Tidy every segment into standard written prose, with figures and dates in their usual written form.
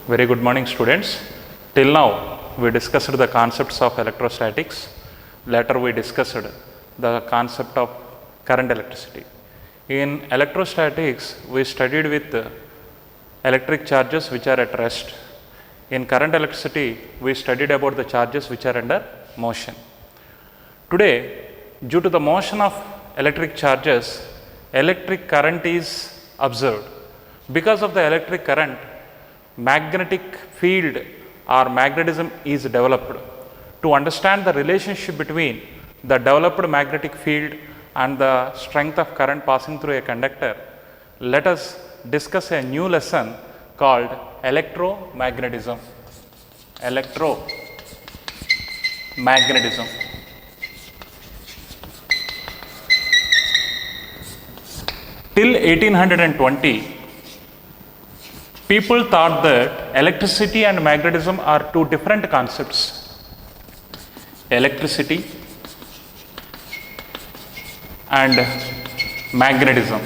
Very good morning, students. Till now, we discussed the concepts of electrostatics. Later, we discussed the concept of current electricity. In electrostatics, we studied with electric charges which are at rest. In current electricity, we studied about the charges which are under motion. Today, due to the motion of electric charges, electric current is observed. Because of the electric current, magnetic field or magnetism is developed. To understand the relationship between the developed magnetic field and the strength of current passing through a conductor, let us discuss a new lesson called electromagnetism. Electromagnetism. Till 1820, people thought that electricity and magnetism are two different concepts. Electricity and magnetism.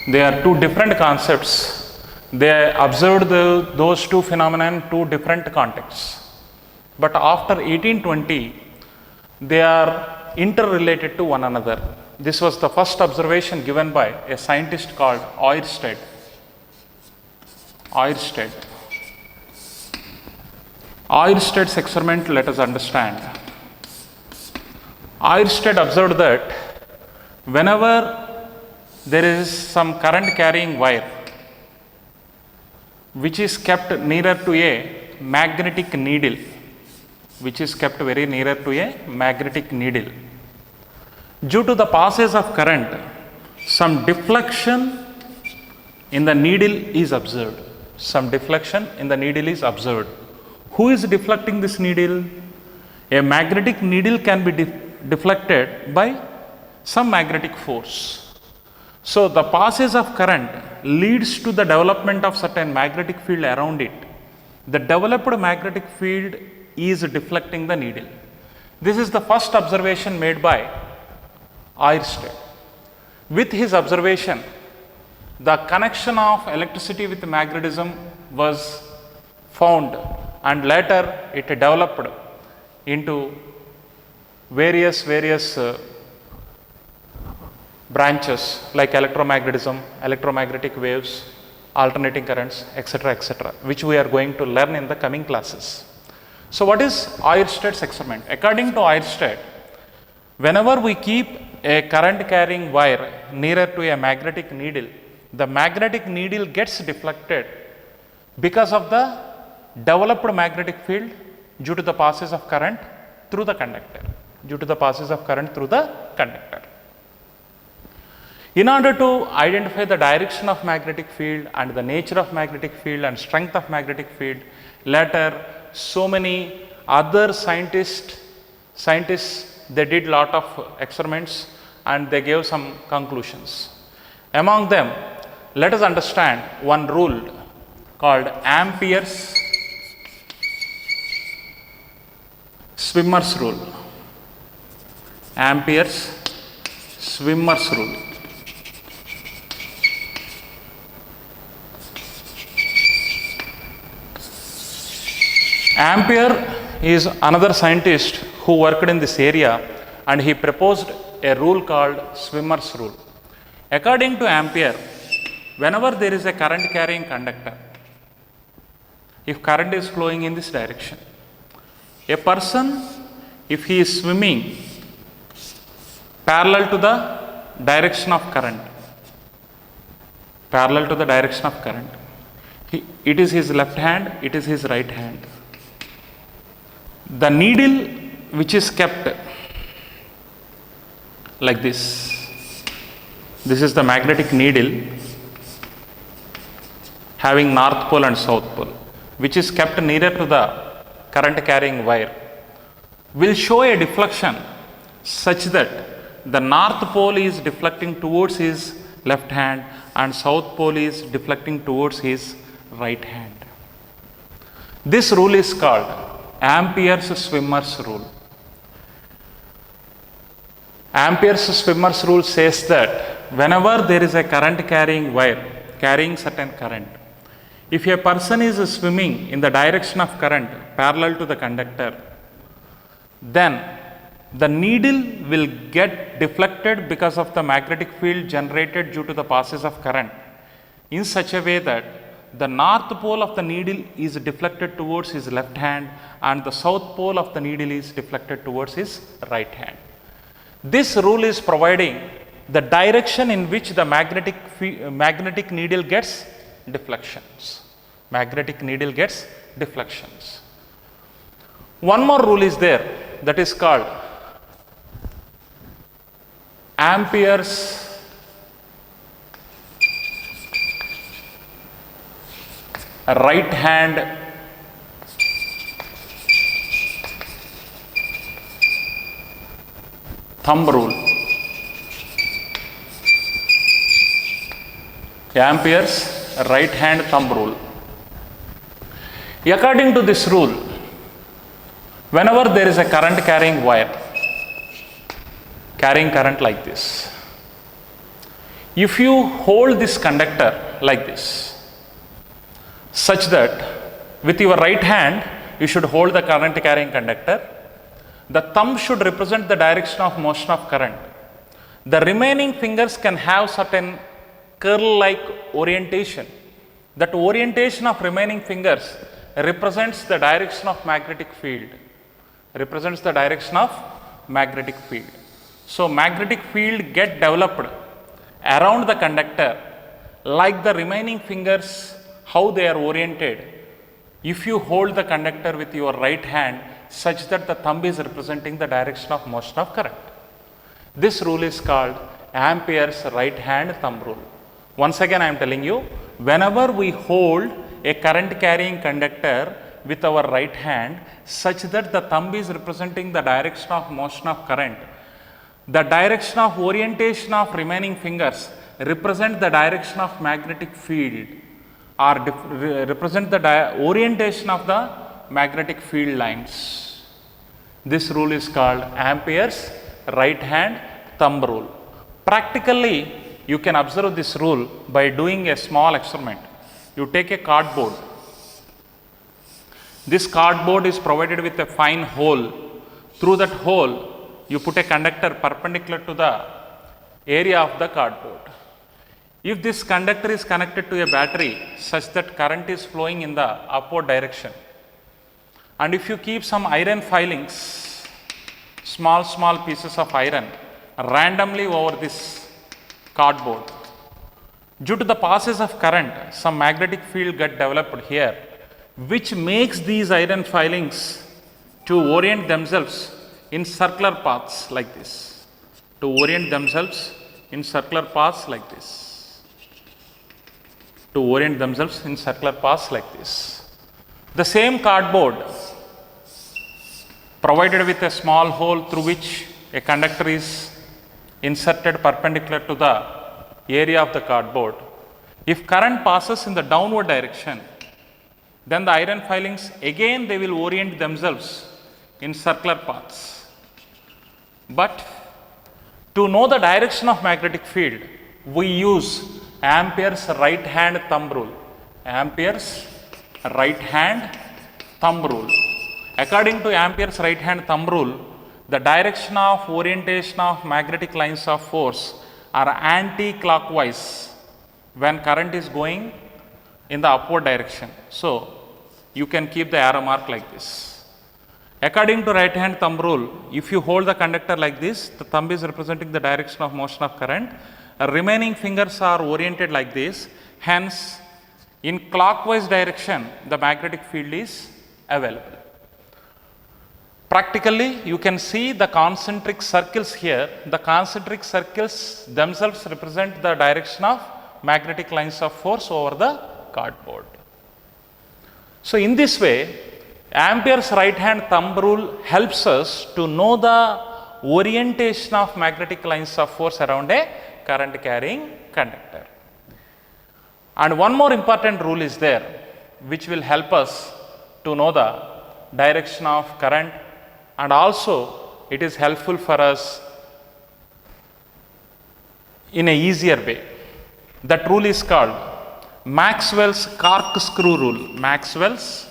They are two different concepts. They observed those two phenomena in two different contexts. But after 1820, they are interrelated to one another. This was the first observation given by a scientist called Oersted. Oersted's experiment, let us understand. Oersted observed that whenever there is some current carrying wire which is kept nearer to a magnetic needle, due to the passage of current, some deflection in the needle is observed. Who is deflecting this needle? A magnetic needle can be deflected by some magnetic force. So the passage of current leads to the development of certain magnetic field around it. The developed magnetic field is deflecting the needle. This is the first observation made by Oersted. With his observation, the connection of electricity with magnetism was found, and later it developed into various branches like electromagnetism, electromagnetic waves, alternating currents, etc., which we are going to learn in the coming classes. So what is Oersted's experiment? According to Oersted, whenever we keep a current carrying wire nearer to a magnetic needle, the magnetic needle gets deflected because of the developed magnetic field due to the passage of current through the conductor. In order to identify the direction of magnetic field and the nature of magnetic field and strength of magnetic field, later so many other scientists they did lot of experiments and they gave some conclusions. Among them, let us understand one rule called Ampere's swimmer's rule. Ampere's swimmer's rule. Ampere is another scientist who worked in this area, and he proposed a rule called swimmer's rule. According to Ampere, whenever there is a current carrying conductor, if current is flowing in this direction, a person, if he is swimming parallel to the direction of current, it is his left hand, it is his right hand. The needle which is kept like this is the magnetic needle having north pole and south pole, which is kept nearer to the current carrying wire, will show a deflection such that the north pole is deflecting towards his left hand and south pole is deflecting towards his right hand. This rule is called Ampere's swimmer's rule. Ampere's swimmer's rule says that whenever there is a current carrying wire carrying certain current, If a person is swimming in the direction of current parallel to the conductor, then the needle will get deflected because of the magnetic field generated due to the passage of current in such a way that the north pole of the needle is deflected towards his left hand and the south pole of the needle is deflected towards his right hand. This rule is providing the direction in which the magnetic needle gets deflections. Magnetic needle gets deflections. One more rule is there, that is called Ampere's right hand thumb rule. Ampere's right hand thumb rule. According to this rule, whenever there is a current carrying wire, carrying current like this, if you hold this conductor like this, such that with your right hand you should hold the current carrying conductor, the thumb should represent the direction of motion of current. The remaining fingers can have certain curl-like orientation. That orientation of remaining fingers represents the direction of magnetic field. Represents the direction of magnetic field. So magnetic field get developed around the conductor like the remaining fingers, how they are oriented if you hold the conductor with your right hand such that the thumb is representing the direction of motion of current. This rule is called Ampere's right hand thumb rule. Once again I am telling you, whenever we hold a current carrying conductor with our right hand such that the thumb is representing the direction of motion of current, the direction of orientation of remaining fingers represent the direction of magnetic field or represent the orientation of the magnetic field lines. This rule is called Ampere's right hand thumb rule. Practically, you can observe this rule by doing a small experiment. You take a cardboard. This cardboard is provided with a fine hole. Through that hole, you put a conductor perpendicular to the area of the cardboard. If this conductor is connected to a battery such that current is flowing in the upward direction, and if you keep some iron filings, small pieces of iron randomly over this cardboard, due to the passage of current, some magnetic field get developed here, which makes these iron filings to orient themselves in circular paths like this. To orient themselves in circular paths like this. To orient themselves in circular paths like this. The same cardboard provided with a small hole through which a conductor is inserted perpendicular to the area of the cardboard. If current passes in the downward direction, then the iron filings again they will orient themselves in circular paths. But to know the direction of magnetic field, we use Ampere's right hand thumb rule. Ampere's right hand thumb rule. According to Ampere's right hand thumb rule, the direction of orientation of magnetic lines of force are anti-clockwise when current is going in the upward direction. So, you can keep the arrow mark like this. According to right hand thumb rule, if you hold the conductor like this, the thumb is representing the direction of motion of current. Remaining fingers are oriented like this. Hence, in clockwise direction, the magnetic field is available. Practically, you can see the concentric circles here. The concentric circles themselves represent the direction of magnetic lines of force over the cardboard. So, in this way, Ampere's right hand thumb rule helps us to know the orientation of magnetic lines of force around a current carrying conductor. And one more important rule is there which will help us to know the direction of current, and also it is helpful for us in a easier way. That rule is called Maxwell's corkscrew rule. Maxwell's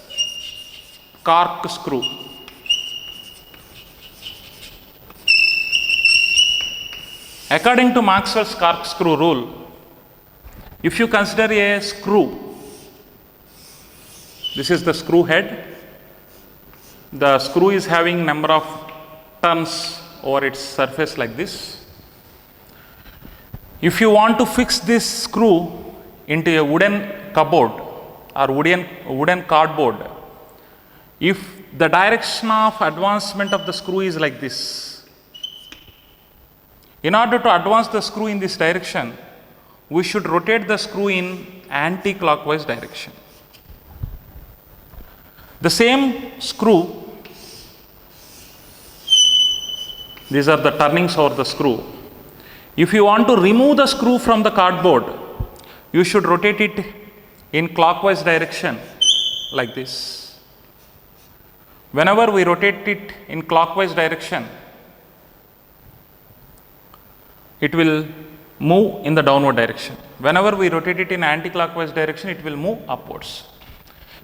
corkscrew. According to Maxwell's corkscrew rule, if you consider a screw, this is the screw head. The screw is having number of turns over its surface like this. If you want to fix this screw into a wooden cupboard or wooden cardboard, if the direction of advancement of the screw is like this, in order to advance the screw in this direction, we should rotate the screw in anti-clockwise direction. The same screw, these are the turnings over the screw. If you want to remove the screw from the cardboard, you should rotate it in clockwise direction like this. Whenever we rotate it in clockwise direction, it will move in the downward direction. Whenever we rotate it in anti-clockwise direction, it will move upwards.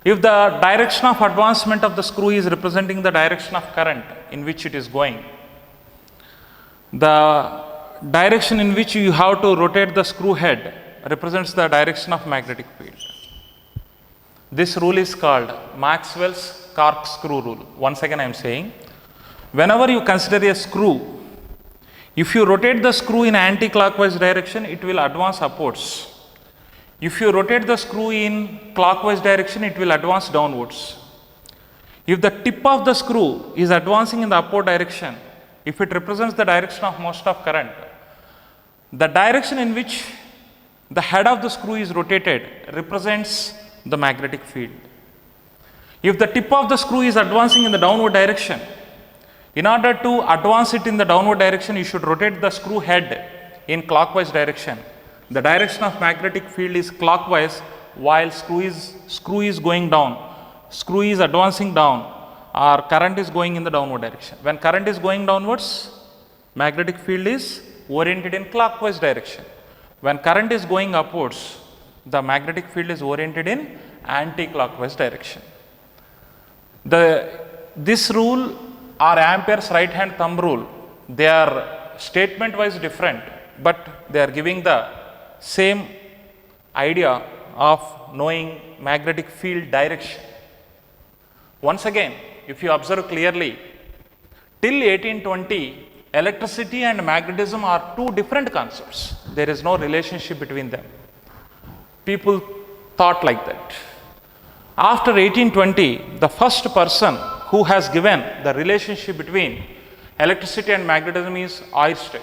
If the direction of advancement of the screw is representing the direction of current in which it is going, the direction in which you have to rotate the screw head represents the direction of magnetic field. This rule is called Maxwell's corkscrew rule. Once again I am saying, whenever you consider a screw, if you rotate the screw in anti-clockwise direction, it will advance upwards. If you rotate the screw in clockwise direction, it will advance downwards. If the tip of the screw is advancing in the upward direction, if it represents the direction of motion of current, the direction in which the head of the screw is rotated represents the magnetic field. If the tip of the screw is advancing in the downward direction, in order to advance it in the downward direction, you should rotate the screw head in clockwise direction. The direction of magnetic field is clockwise, while screw is going down, screw is advancing down, or current is going in the downward direction. When current is going downwards, magnetic field is oriented in clockwise direction. When current is going upwards, the magnetic field is oriented in anti-clockwise direction. This rule or Ampere's right hand thumb rule, they are statement wise different, but they are giving the same idea of knowing magnetic field direction. Once again, if you observe clearly, till 1820, electricity and magnetism are two different concepts. There is no relationship between them. People thought like that. After 1820, the first person who has given the relationship between electricity and magnetism is Oersted.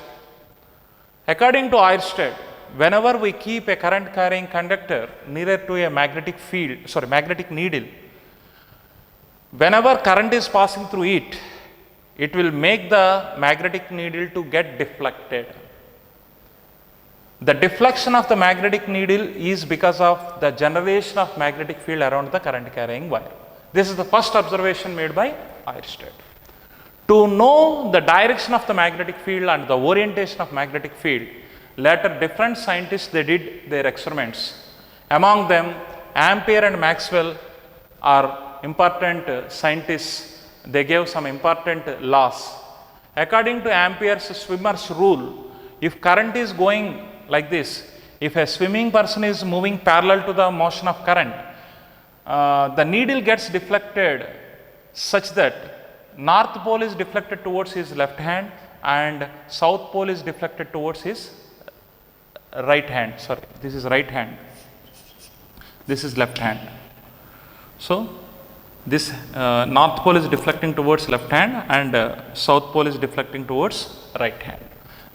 According to Oersted, whenever we keep a current carrying conductor nearer to a magnetic needle, whenever current is passing through it, it will make the magnetic needle to get deflected. The deflection of the magnetic needle is because of the generation of magnetic field around the current carrying wire. This is the first observation made by Oersted. To know the direction of the magnetic field and the orientation of magnetic field, later different scientists, they did their experiments. Among them, Ampere and Maxwell are important scientists. They gave some important laws. According to Ampere's swimmer's rule, if current is going like this, if a swimming person is moving parallel to the motion of current, the needle gets deflected such that north pole is deflected towards his left hand and south pole is deflected towards his right hand. Sorry, this is right hand, this is left hand. So this north pole is deflecting towards left hand and south pole is deflecting towards right hand.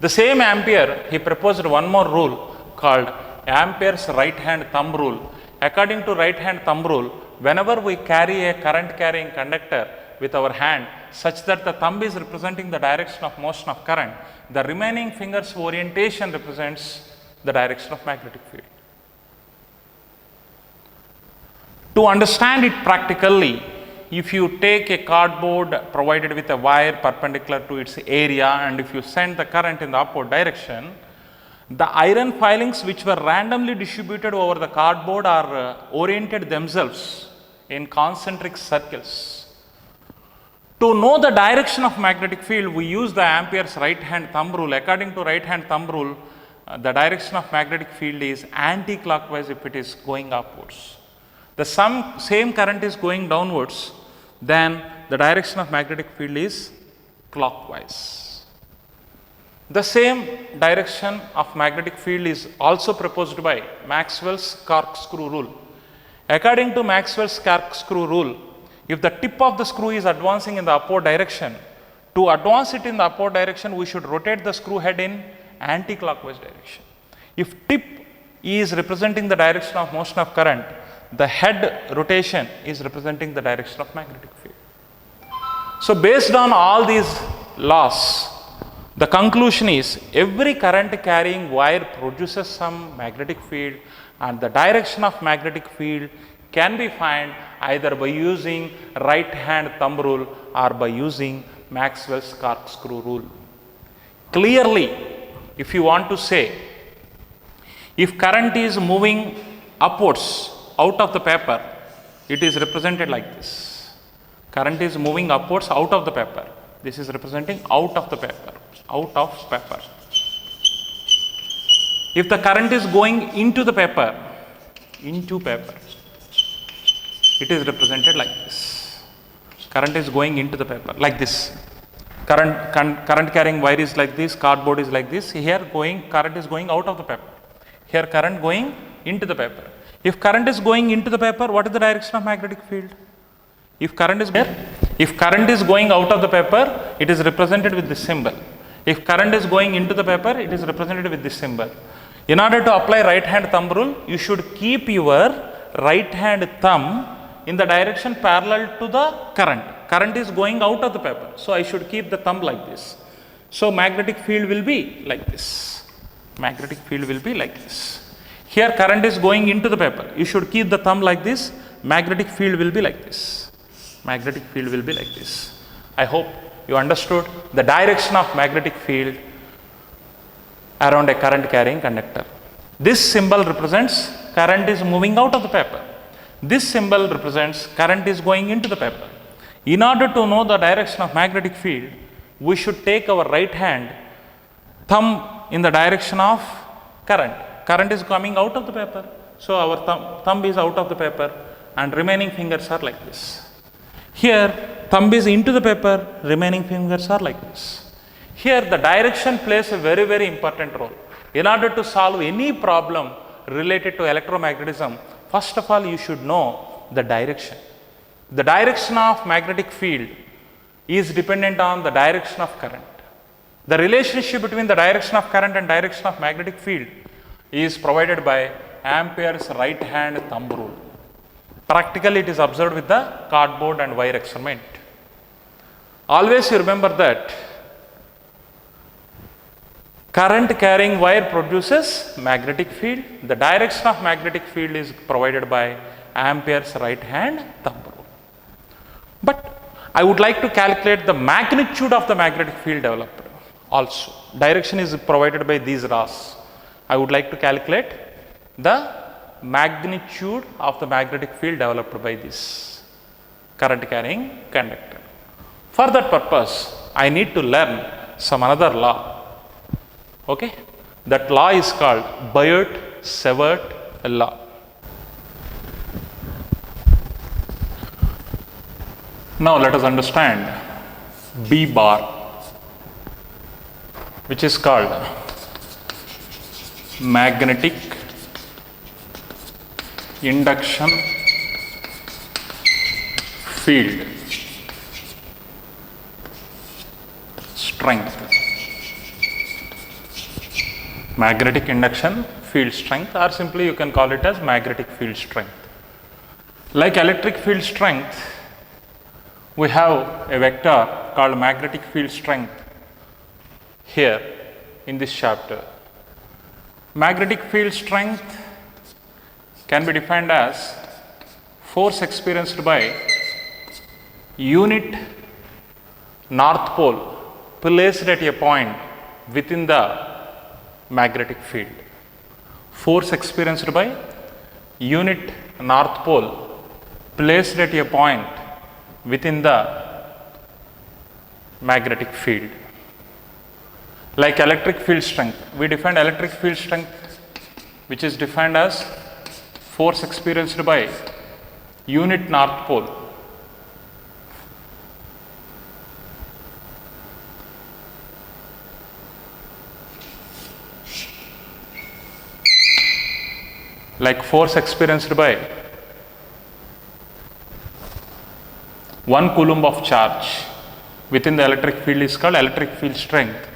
The same Ampere, he proposed one more rule called Ampere's right hand thumb rule. According to right hand thumb rule, whenever we carry a current carrying conductor with our hand such that the thumb is representing the direction of motion of current, the remaining finger's orientation represents the direction of magnetic field. To understand it practically, if you take a cardboard provided with a wire perpendicular to its area and if you send the current in the upward direction, The iron filings which were randomly distributed over the cardboard are oriented themselves in concentric circles. To know the direction of magnetic field, we use the Ampere's right hand thumb rule. According to right hand thumb rule, the direction of magnetic field is anti-clockwise if it is going upwards. The same current is going downwards, then the direction of magnetic field is clockwise. The same direction of magnetic field is also proposed by Maxwell's corkscrew rule. According to Maxwell's corkscrew rule, if the tip of the screw is advancing in the upward direction, to advance it in the upward direction, we should rotate the screw head in anti-clockwise direction. If tip is representing the direction of motion of current, the head rotation is representing the direction of magnetic field. So based on all these laws, the conclusion is every current carrying wire produces some magnetic field, and the direction of magnetic field can be found either by using right hand thumb rule or by using Maxwell's corkscrew rule. Clearly, if you want to say, if current is moving upwards out of the paper, it is represented like this. Current is moving upwards out of the paper. This is representing out of the paper, out of paper. If the current is going into the paper, it is represented like this. Current is going into the paper, like this. Current carrying wire is like this, cardboard is like this. Here current is going out of the paper. Here current going into the paper. If current is going into the paper, what is the direction of magnetic field? If current is going out of the paper, it is represented with this symbol. If current is going into the paper, it is represented with this symbol. In order to apply right hand thumb rule, you should keep your right hand thumb in the direction parallel to the current. Current is going out of the paper, so I should keep the thumb like this. So magnetic field will be like this. Magnetic field will be like this. Here current is going into the paper. You should keep the thumb like this. Magnetic field will be like this. Magnetic field will be like this. I hope you understood the direction of magnetic field around a current carrying conductor. This symbol represents current is moving out of the paper. This symbol represents current is going into the paper. In order to know the direction of magnetic field, we should take our right hand thumb in the direction of current. Current is coming out of the paper, so our thumb is out of the paper and remaining fingers are like this. Here thumb is into the paper, remaining fingers are like this. Here the direction plays a very, very important role. In order to solve any problem related to electromagnetism, first of all you should know the direction. The direction of magnetic field is dependent on the direction of current. The relationship between the direction of current and direction of magnetic field is provided by Ampere's right hand thumb rule. Practically it is observed with the cardboard and wire experiment. Always you remember that current carrying wire produces magnetic field. The direction of magnetic field is provided by Ampere's right hand thumb rule. But I would like to calculate the magnitude of the magnetic field developed also. Direction is provided by these laws. I would like to calculate the magnitude of the magnetic field developed by this current carrying conductor. For that purpose, I need to learn some another law. Okay, that law is called Biot-Savart law. Now let us understand B bar, which is called magnetic induction field strength. Magnetic induction field strength, or simply you can call it as magnetic field strength. Like electric field strength, we have a vector called magnetic field strength here in this chapter. Magnetic field strength can be defined as force experienced by unit north pole placed at a point within the magnetic field. Force experienced by unit north pole placed at a point within the magnetic field. Like electric field strength, we defined electric field strength, which is defined as force experienced by unit north pole like force experienced by 1 coulomb of charge within the electric field is called electric field strength.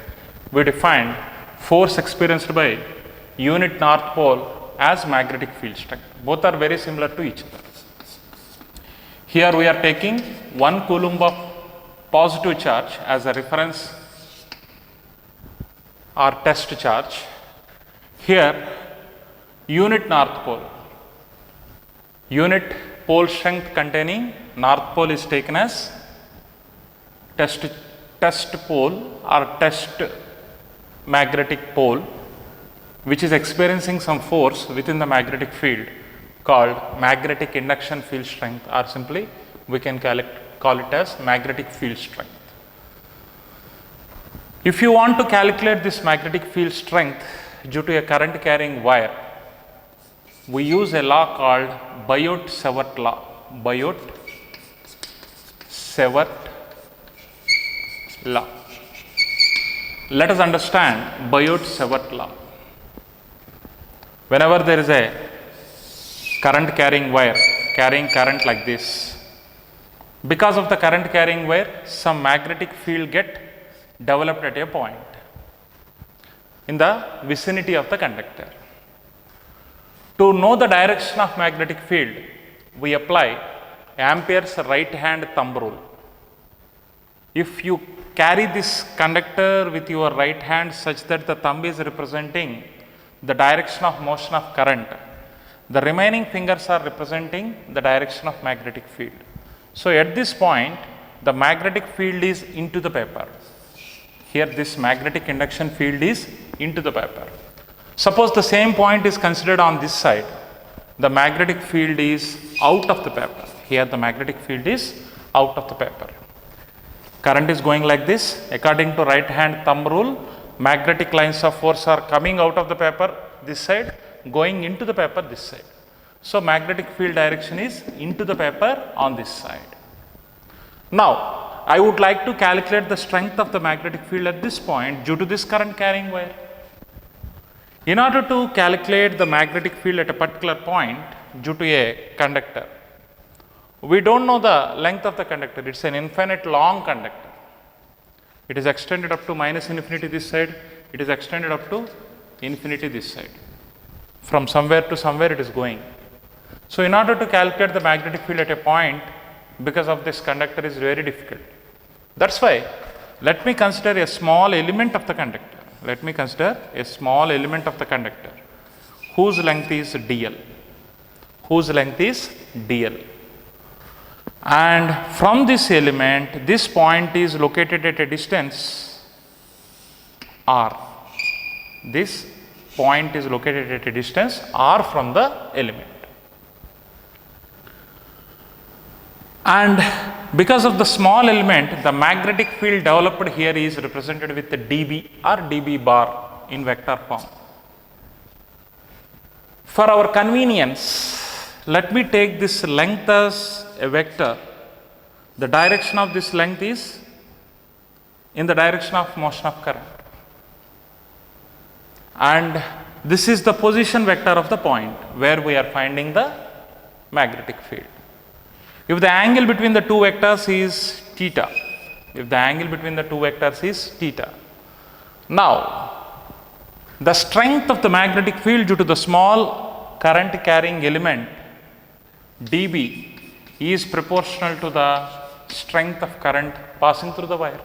We defined force experienced by unit north pole as magnetic field strength. Both are very similar to each other. Here we are taking 1 coulomb of positive charge as a reference or test charge. Here unit north pole, unit pole strength containing north pole is taken as test pole or test magnetic pole, which is experiencing some force within the magnetic field called magnetic induction field strength, or simply we can call it as magnetic field strength. If you want to calculate this magnetic field strength due to a current carrying wire, we use a law called Biot-Savart law. Biot-Savart law. Let us understand Biot-Savart law. Whenever there is a current carrying wire carrying current like this, because of the current carrying wire, some magnetic field get developed at a point in the vicinity of the conductor. To know the direction of magnetic field, we apply Ampere's right hand thumb rule. If you carry this conductor with your right hand such that the thumb is representing the direction of motion of current, the remaining fingers are representing the direction of magnetic field. So at this point, the magnetic field is into the paper. Here this magnetic induction field is into the paper. Suppose the same point is considered on this side, the magnetic field is out of the paper. Here the magnetic field is out of the paper. Current is going like this. According to right hand thumb rule, magnetic lines of force are coming out of the paper this side, going into the paper this side. So magnetic field direction is into the paper on this side. Now I would like to calculate the strength of the magnetic field at this point due to this current carrying wire. In order to calculate the magnetic field at a particular point due to a conductor, we don't know the length of the conductor. It's an infinite long conductor. It is extended up to minus infinity this side. It is extended up to infinity this side. From somewhere to somewhere it is going. So in order to calculate the magnetic field at a point because of this conductor is very difficult. That's why let me consider a small element of the conductor. Let me consider a small element of the conductor whose length is dl. Whose length is dl. And from this element, this point is located at a distance r. This point is located at a distance r from the element. And because of the small element, the magnetic field developed here is represented with the dB or dB bar in vector form. For our convenience, let me take this length as a vector. The direction of this length is in the direction of motion of current. And this is the position vector of the point where we are finding the magnetic field. If the angle between the two vectors is theta, now the strength of the magnetic field due to the small current carrying element dB is proportional to the strength of current passing through the wire.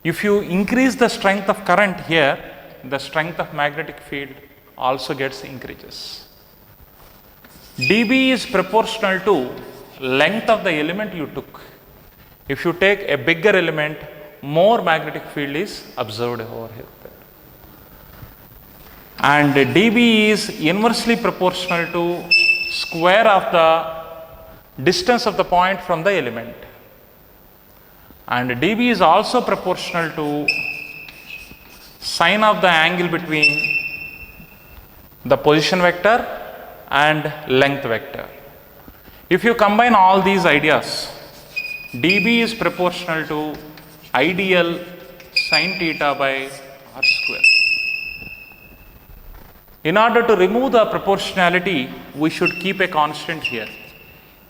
If you increase the strength of current here, the strength of magnetic field also gets increases. dB is proportional to length of the element you took. If you take a bigger element, more magnetic field is observed over here. and dB is inversely proportional to square of the distance of the point from the element, and dB is also proportional to sine of the angle between the position vector and length vector. If you combine all these ideas, dB is proportional to ideal sine theta by r square. In order to remove the proportionality, we should keep a constant here.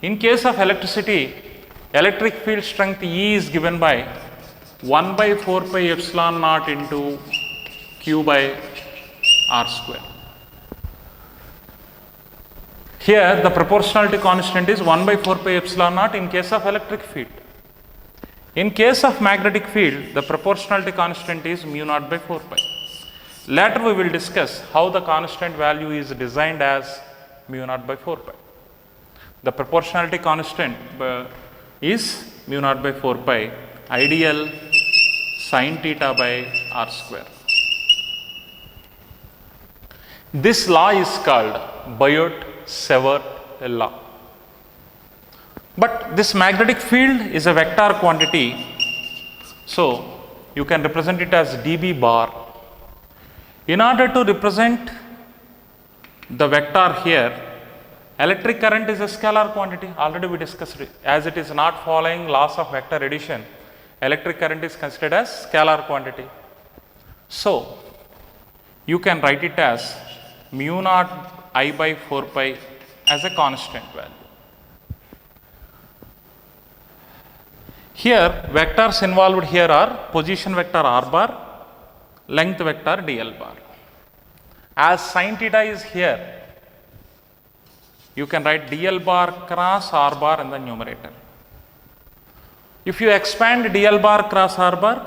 In case of electricity, electric field strength E is given by 1 by 4 pi epsilon naught into Q by r square. Here the proportionality constant is 1 by 4 pi epsilon naught in case of electric field. In case of magnetic field, the proportionality constant is mu naught by 4 pi. Later we will discuss how the constant value is designed as mu naught by 4 pi. The proportionality constant is mu naught by 4 pi, ideal sine theta by r square. This law is called Biot-Savart law. But this magnetic field is a vector quantity, so you can represent it as dB bar. In order to represent the vector here, electric current is a scalar quantity. Already we discussed it. As it is not following laws of vector addition, electric current is considered as scalar quantity. So you can write it as mu naught I by 4 pi as a constant value. Here vectors involved here are position vector r bar, length vector dl bar. As sine theta is here, you can write dl bar cross r bar in the numerator. If you expand dl bar cross r bar,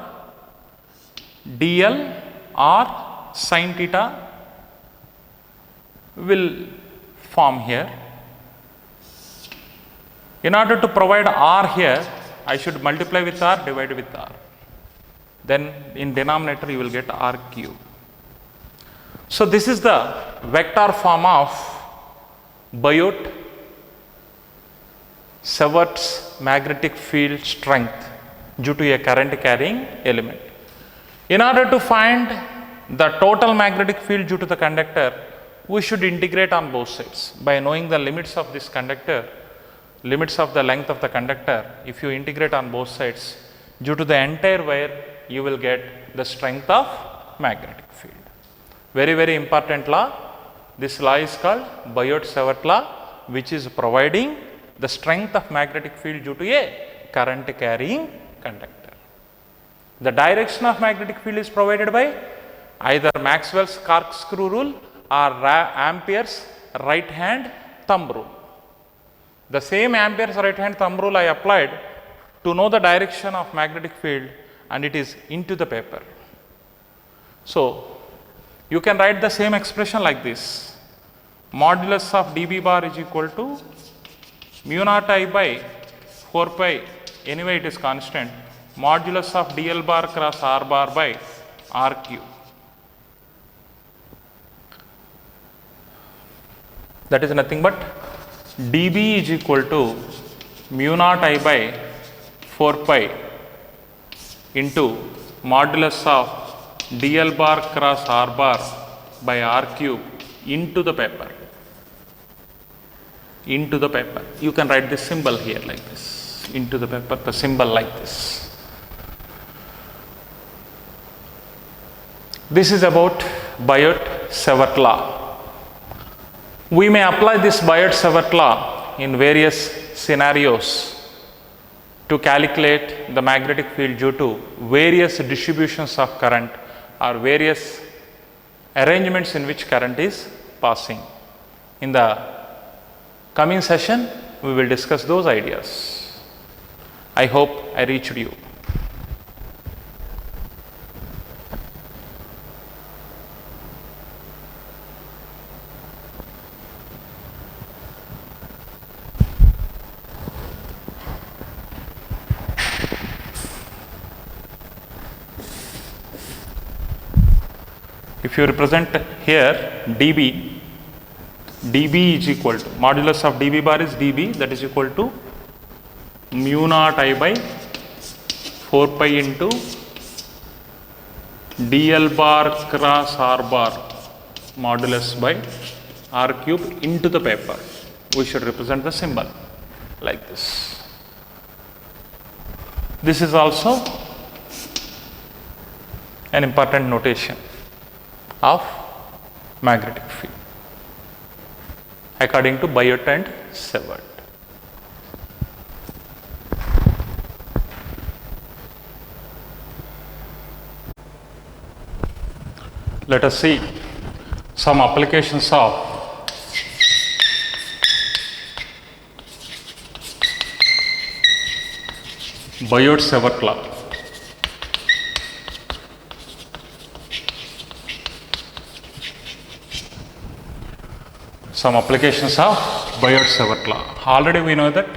dl r sine theta will form here. In order to provide r here, I should multiply with r, divide with r. Then in denominator you will get r cube. So this is the vector form of Biot-Savart's magnetic field strength due to a current carrying element. In order to find the total magnetic field due to the conductor, we should integrate on both sides. By knowing the limits of this conductor, limits of the length of the conductor, if you integrate on both sides, due to the entire wire, you will get the strength of magnetic field. Very, very important law. This law is called Biot-Savart law, which is providing the strength of magnetic field due to a current carrying conductor. The direction of magnetic field is provided by either Maxwell's corkscrew rule or Ampere's right hand thumb rule. The same Ampere's right hand thumb rule I applied to know the direction of magnetic field, and it is into the paper. So you can write the same expression like this: modulus of dB bar is equal to mu naught I by 4 pi, anyway it is constant, modulus of dl bar cross r bar by r cube. That is nothing but dB is equal to mu naught I by 4 pi into modulus of dl bar cross r bar by r cube into the paper. Into the paper. You can write this symbol here like this. Into the paper, the symbol like this. This is about Biot-Savart law. We may apply this Biot-Savart law in various scenarios to calculate the magnetic field due to various distributions of current or various arrangements in which current is passing. In the coming session, we will discuss those ideas. I hope I reached you. If you represent here dB, dB is equal to modulus of dB bar is dB, that is equal to mu naught I by 4 pi into dl bar cross r bar modulus by r cube into the paper. We should represent the symbol like this. This is also an important notation of magnetic field according to Biot and Seward. Let us see some applications of Biot-Savart law. Some applications of Biot-Savart law. Already we know that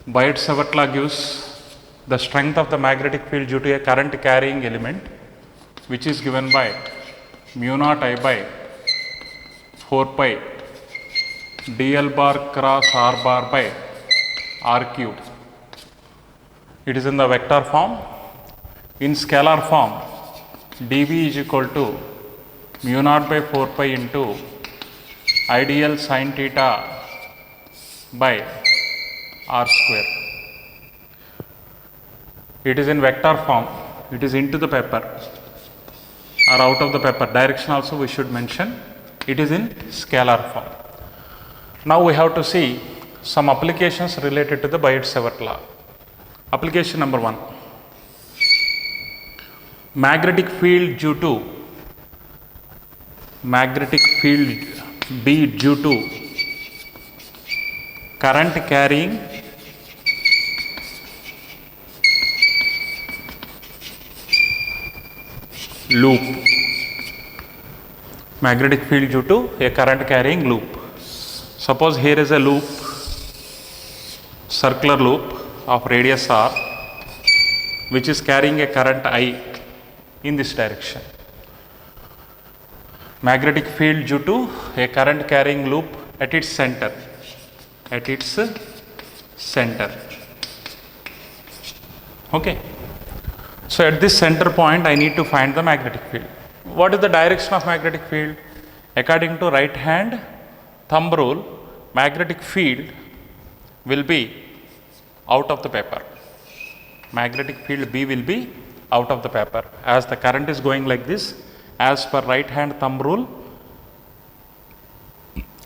Biot-Savart law gives the strength of the magnetic field due to a current carrying element, which is given by mu naught I by 4 pi dl bar cross r bar by r cube. It is in the vector form. In scalar form, dB is equal to mu naught by 4 pi into ideal sin theta by r square. It is in vector form. It is into the paper or out of the paper. Direction also we should mention. It is in scalar form. Now we have to see some applications related to the Biot-Savart law. Application number 1. Magnetic field due to B due to current carrying loop. Magnetic field due to a current carrying loop. Suppose here is a loop, circular loop of radius r, which is carrying a current I in this direction. Magnetic field due to a current carrying loop at its center. Okay. So at this center point I need to find the magnetic field. What is the direction of magnetic field? According to right hand thumb rule, magnetic field will be out of the paper. Magnetic field B will be out of the paper. As the current is going like this, as per right hand thumb rule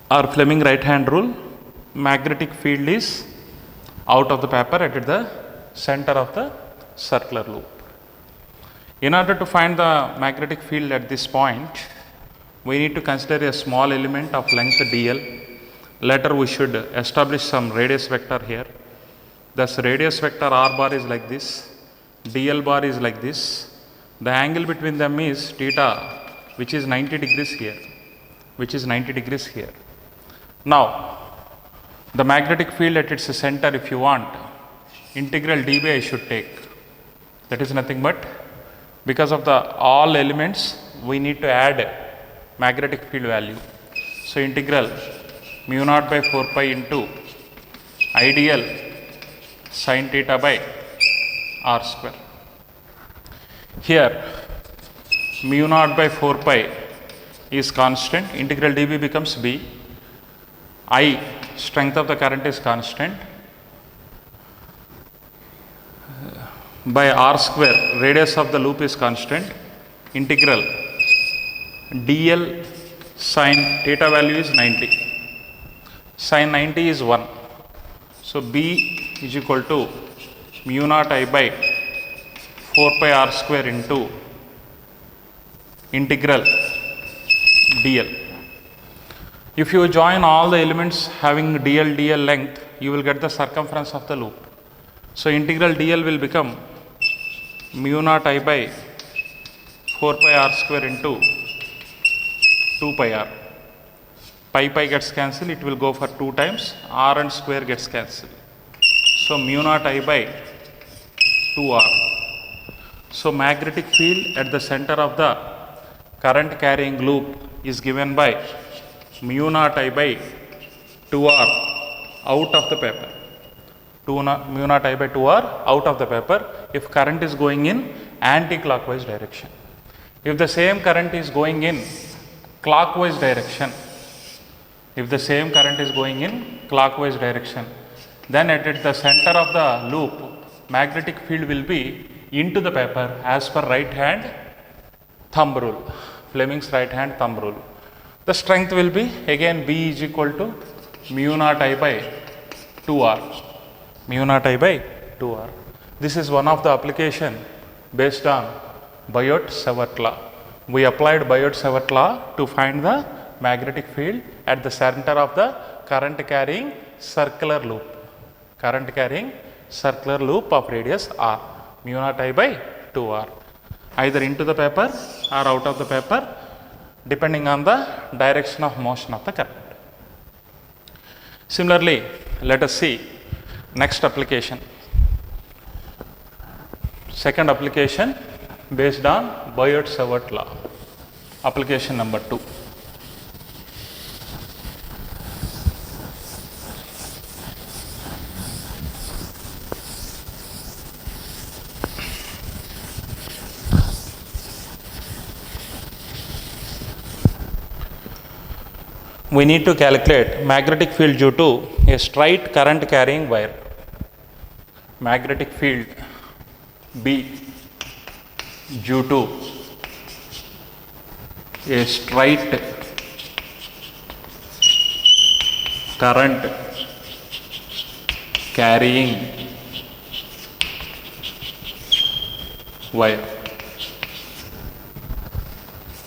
or Fleming right hand rule, magnetic field is out of the paper at the center of the circular loop. In order to find the magnetic field at this point, we need to consider a small element of length dl. Later we should establish some radius vector here. Thus radius vector r bar is like this, dl bar is like this. The angle between them is theta, which is 90 degrees here. Now the magnetic field at its center, if you want, integral dB I should take. That is nothing but, because of the all elements we need to add magnetic field value. So integral mu naught by 4 pi into ideal sin theta by r square. Here mu naught by 4 pi is constant, integral dB becomes B. I, strength of the current, is constant, by r square, radius of the loop is constant, integral dl sin theta value is 90, sin 90 is 1. So B is equal to mu naught I by 4 pi r square into integral dl. If you join all the elements having dl length, you will get the circumference of the loop. So integral dl will become mu naught I by 4 pi r square into 2 pi r. Pi gets cancelled, it will go for 2 times, r and square gets cancelled. So mu naught I by 2r. So magnetic field at the center of the current carrying loop is given by mu naught I by 2r out of the paper. Mu naught I by 2r out of the paper if current is going in anti-clockwise direction. If the same current is going in clockwise direction, then at the center of the loop, magnetic field will be into the paper as per right hand thumb rule, Fleming's right hand thumb rule. The strength will be again B is equal to mu naught I by 2r. This is one of the application based on Biot-Savart law. We applied Biot-Savart law to find the magnetic field at the center of the current carrying circular loop of radius r, mu naught I by 2r, either into the paper or out of the paper depending on the direction of motion of the current. Similarly, let us see next application. Second application based on Biot-Savart law, application number 2. We need to calculate magnetic field due to a straight current carrying wire. Magnetic field B due to a straight current carrying wire.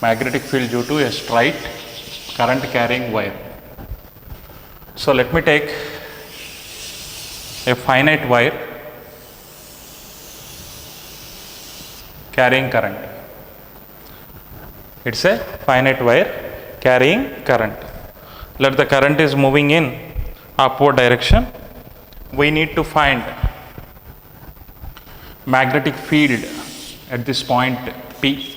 Magnetic field due to a straight current carrying wire. So let me take a finite wire carrying current. It's a finite wire carrying current. Let the current is moving in upward direction. We need to find magnetic field at this point P.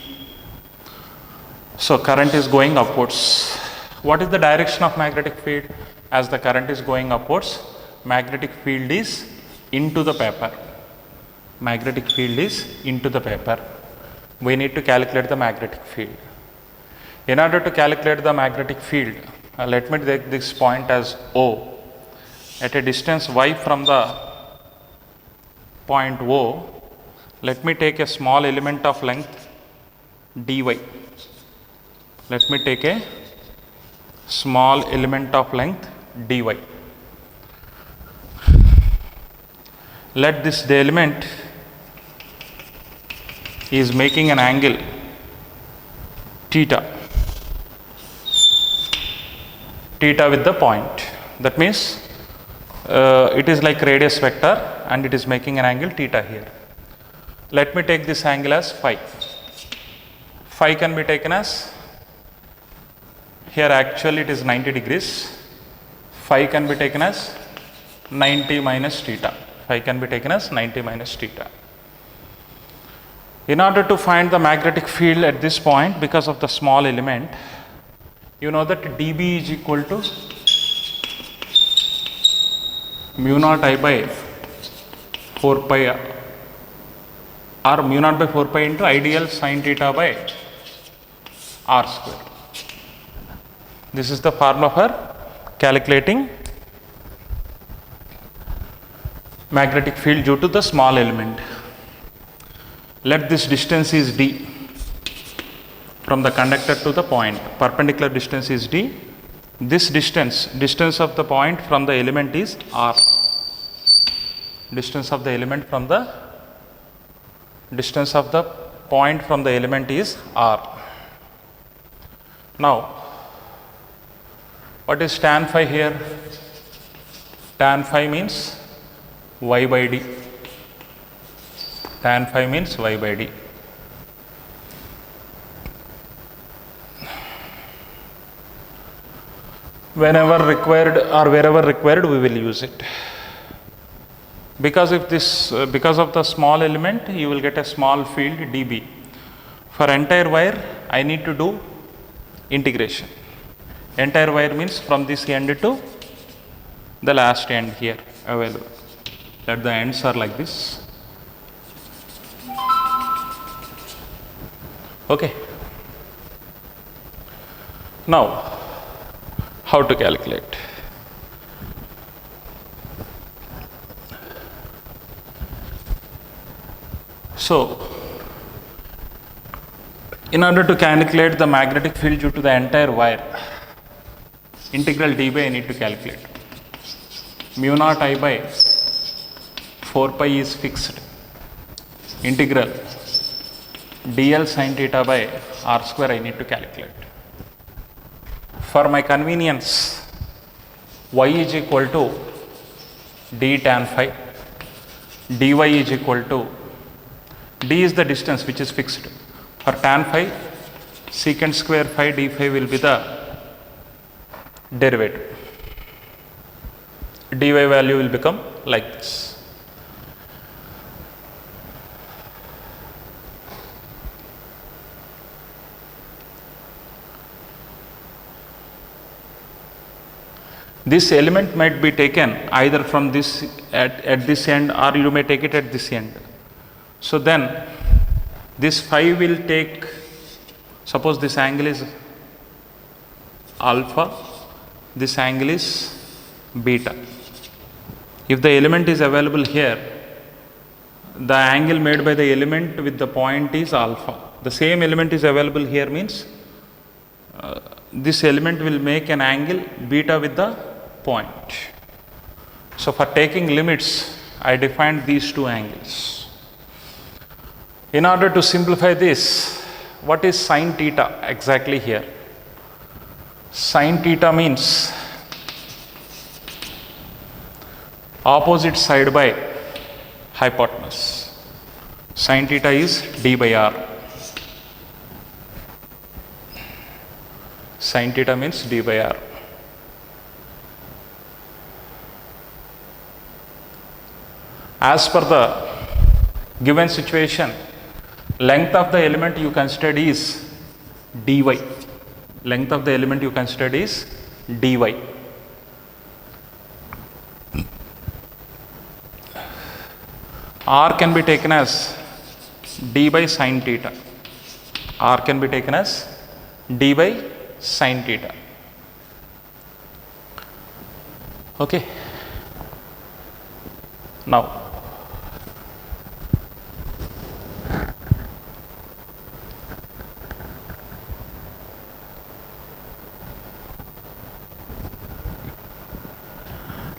So current is going upwards. What is the direction of magnetic field? As the current is going upwards, magnetic field is into the paper. Magnetic field is into the paper. We need to calculate the magnetic field. In order to calculate the magnetic field, let me take this point as O. At a distance y from the point O, let me take a small element of length dy. Let me take a small element of length dy. Let this the element is making an angle theta with the point. That means it is like radius vector and it is making an angle theta here. Let me take this angle as phi. Phi can be taken as, here actually it is 90 degrees. Phi can be taken as 90 minus theta. Phi can be taken as 90 minus theta. In order to find the magnetic field at this point, because of the small element, you know that dB is equal to mu naught I by 4 pi or mu naught by 4 pi into ideal sin theta by r square. This is the formula for calculating magnetic field due to the small element. Let this distance is d from the conductor to the point. Perpendicular distance is d. This distance of the point from the element is r. Distance of the point from the element is r. Now, what is tan phi here? Tan phi means y by d. Tan phi means y by d. Whenever required or wherever required, we will use it. Because of the small element, you will get a small field dB. For entire wire, I need to do integration. Entire wire means from this end to the last end here available. That the ends are like this. Okay. Now, how to calculate? So, in order to calculate the magnetic field due to the entire wire, integral d by I need to calculate. Mu naught I by 4 pi is fixed. Integral dl sin theta by r square I need to calculate. For my convenience, y is equal to d tan phi, dy is equal to, d is the distance which is fixed. For tan phi, secant square phi d phi will be the derivative. Dy value will become like this. This element might be taken either from this at this end, or you may take it at this end. So then this phi will take, suppose this angle is alpha, this angle is beta. If the element is available here, the angle made by the element with the point is alpha. The same element is available here means this element will make an angle beta with the point. So for taking limits, I defined these two angles. In order to simplify this, what is sin theta exactly here? Sin theta means opposite side by hypotenuse. Sin theta is d by r. Sin theta means d by r. As per the given situation, length of the element you considered is dy. Length of the element you considered is dy. R can be taken as d by sin theta. R can be taken as d by sin theta. Okay. Now,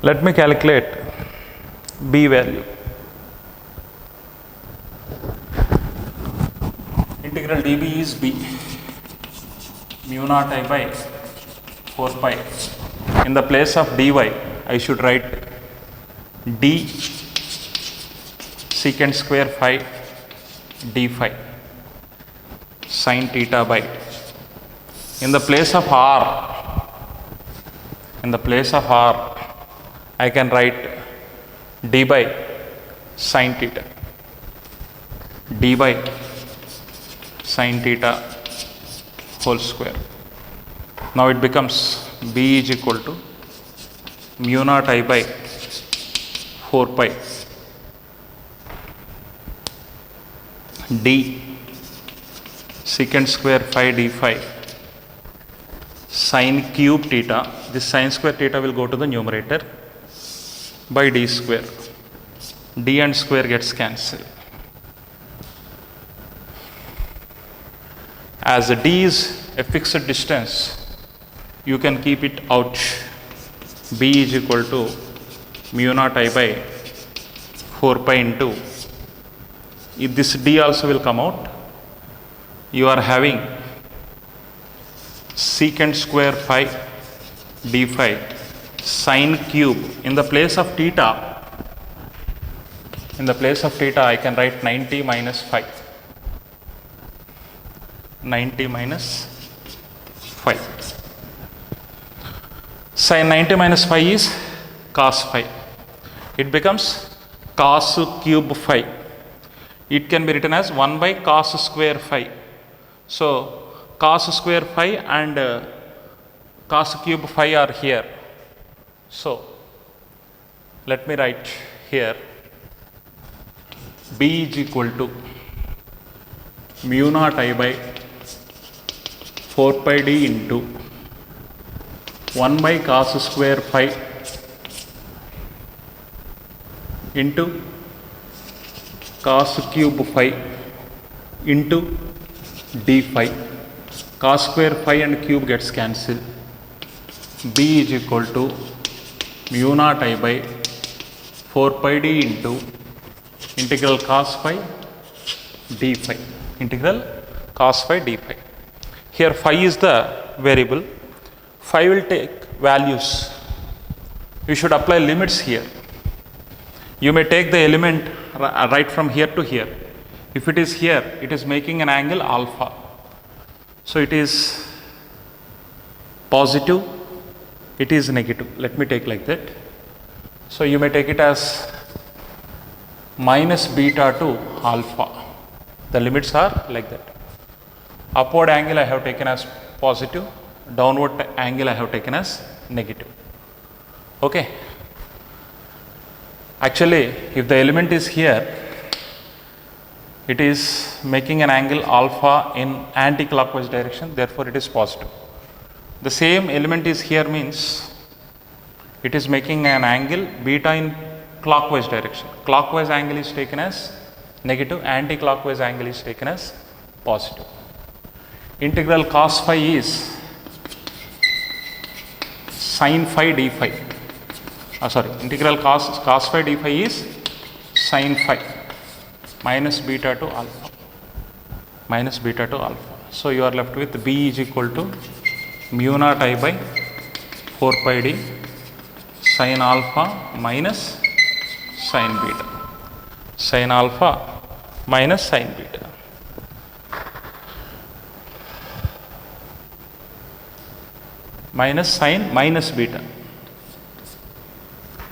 let me calculate B value. Integral dB is B, mu naught I by 4 pi. In the place of dy, I should write d secant square phi d phi sin theta by. In the place of r, I can write d by sin theta, d by sin theta whole square. Now it becomes B is equal to mu naught I by 4 pi d secant square phi d phi sin cube theta. This sin square theta will go to the numerator by d square. D and square gets cancelled. As d is a fixed distance, you can keep it out. B is equal to mu naught I by 4 pi into, if this d also will come out, you are having secant square phi d phi sin cube. In the place of theta, I can write 90 minus phi. 90 minus phi. Sin 90 minus phi is cos phi. It becomes cos cube phi. It can be written as 1 by cos square phi. So cos square phi and cos cube phi are here. So let me write here B is equal to mu naught I by 4 pi d into 1 by cos square phi into cos cube phi into d phi. Cos square phi and cube gets cancelled. B is equal to mu naught I by 4 pi d into integral cos phi d phi. Integral cos phi d phi. Here phi is the variable. Phi will take values. You should apply limits here. You may take the element right from here to here. If it is here, it is making an angle alpha. So it is positive, it is negative. Let me take like that. So you may take it as minus beta to alpha. The limits are like that. Upward angle I have taken as positive, downward angle I have taken as negative. Okay. Actually, if the element is here, it is making an angle alpha in anti-clockwise direction, therefore it is positive. The same element is here means it is making an angle beta in clockwise direction. Clockwise angle is taken as negative, anti-clockwise angle is taken as positive. Integral cos phi is sin phi d phi. Integral cos phi d phi is sin phi minus beta to alpha. Minus beta to alpha. So you are left with B is equal to mu naught I by 4 pi d sin alpha minus sin beta. Sin alpha minus sin beta. Minus sin minus beta.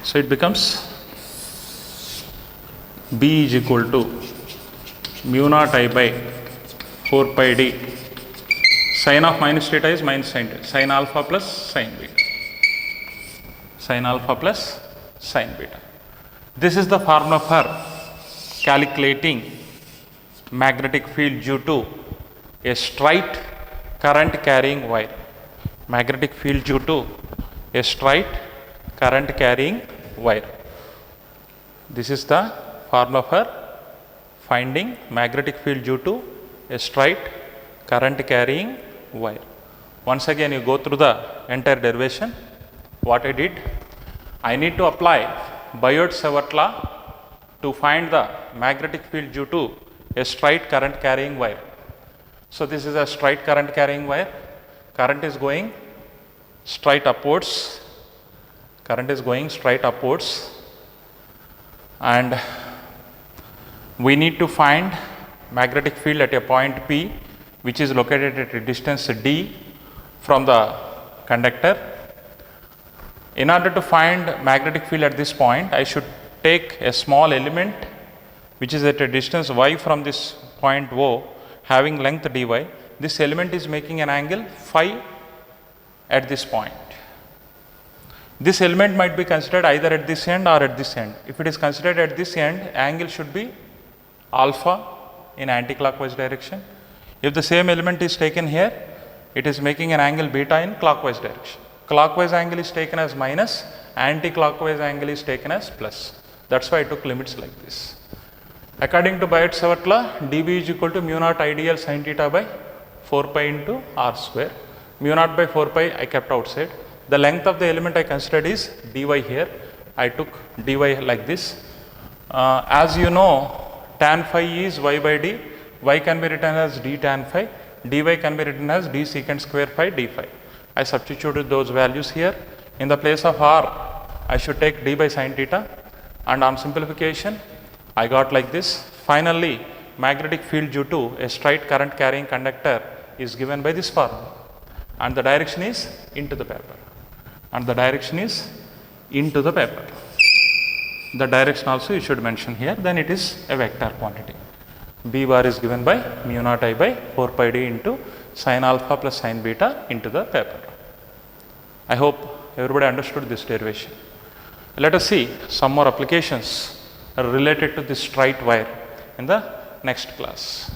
So it becomes B is equal to mu naught I by 4 pi d sin of minus theta is minus sin theta. Sin alpha plus sin beta. Sin alpha plus sin beta. This is the formula for calculating magnetic field due to a straight current carrying wire. Magnetic field due to a straight current carrying wire. This is the formula for finding magnetic field due to a straight current carrying wire. Once again you go through the entire derivation. What I did, I need to apply Biot-Savart law to find the magnetic field due to a straight current carrying wire. So this is a straight current carrying wire. Current is going straight upwards. Current is going straight upwards, and we need to find magnetic field at a point P, which is located at a distance d from the conductor. In order to find magnetic field at this point, I should take a small element which is at a distance y from this point O, having length dy. This element is making an angle phi at this point. This element might be considered either at this end or at this end. If it is considered at this end, angle should be alpha in anti-clockwise direction. If the same element is taken here, it is making an angle beta in clockwise direction. Clockwise angle is taken as minus, anti-clockwise angle is taken as plus. That's why I took limits like this. According to Biot-Savart law, dB is equal to mu naught ideal sin theta by 4 pi into r square. Mu naught by 4 pi I kept outside. The length of the element I considered is dy here. I took dy like this. As you know, tan phi is y by d. Y can be written as d tan phi. Dy can be written as d secant square phi d phi. I substituted those values here. In the place of r, I should take d by sin theta, and on simplification, I got like this. Finally, magnetic field due to a straight current carrying conductor is given by this formula, and the direction is into the paper. And the direction is into the paper. The direction also you should mention here, then it is a vector quantity. B bar is given by mu naught I by 4 pi d into sin alpha plus sin beta into the paper. I hope everybody understood this derivation. Let us see some more applications related to this straight wire in the next class.